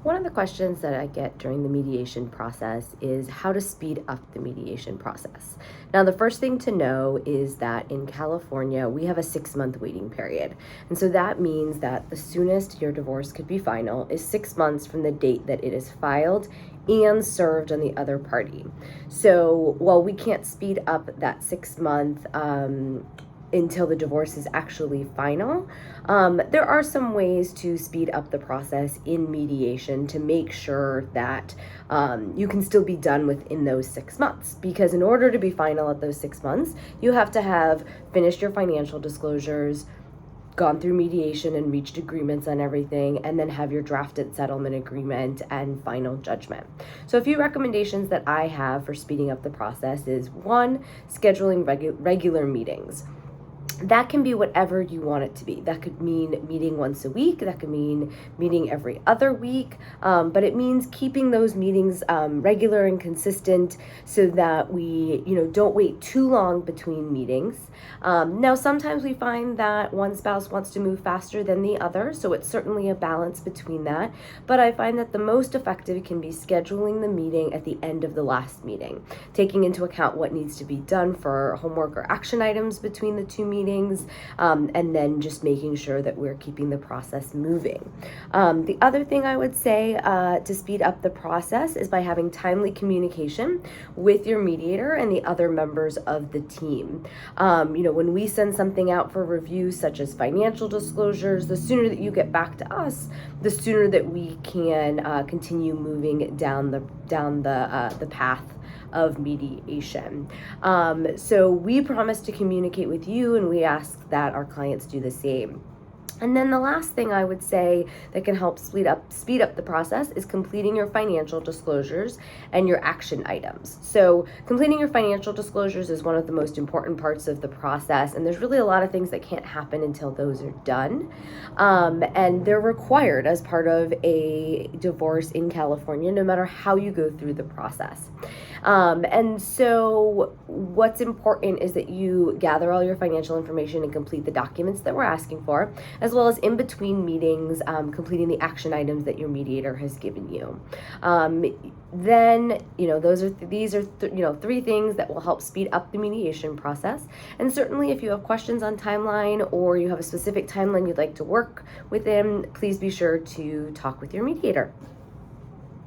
One of the questions that I get during the mediation process is how to speed up the mediation process. Now, the first thing to know is that in California, we have a 6-month waiting period. And so that means that the soonest your divorce could be final is 6 months from the date that it is filed and served on the other party. So while we can't speed up that 6 month until the divorce is actually final, there are some ways to speed up the process in mediation to make sure that you can still be done within those 6 months. Because in order to be final at those 6 months, you have to have finished your financial disclosures, gone through mediation and reached agreements on everything, and then have your drafted settlement agreement and final judgment. So a few recommendations that I have for speeding up the process is: one, scheduling regular meetings. That can be whatever you want it to be. That could mean meeting once a week. That could mean meeting every other week. But it means keeping those meetings regular and consistent so that we, don't wait too long between meetings. Now, sometimes we find that one spouse wants to move faster than the other, so it's certainly a balance between that. But I find that the most effective can be scheduling the meeting at the end of the last meeting, taking into account what needs to be done for homework or action items between the two meetings, and then just making sure that we're keeping the process moving. The other thing I would say to speed up the process is by having timely communication with your mediator and the other members of the team. When we send something out for review, such as financial disclosures, the sooner that you get back to us, the sooner that we can continue moving down the path of mediation. So we promise to communicate with you, and we ask that our clients do the same. And then the last thing I would say that can help speed up the process is completing your financial disclosures and your action items. So completing your financial disclosures is one of the most important parts of the process, and there's really a lot of things that can't happen until those are done. And they're required as part of a divorce in California, no matter how you go through the process. And so what's important is that you gather all your financial information and complete the documents that we're asking for, as well as in between meetings, completing the action items that your mediator has given you. Then, these are three things that will help speed up the mediation process. And certainly if you have questions on timeline, or you have a specific timeline you'd like to work within, please be sure to talk with your mediator.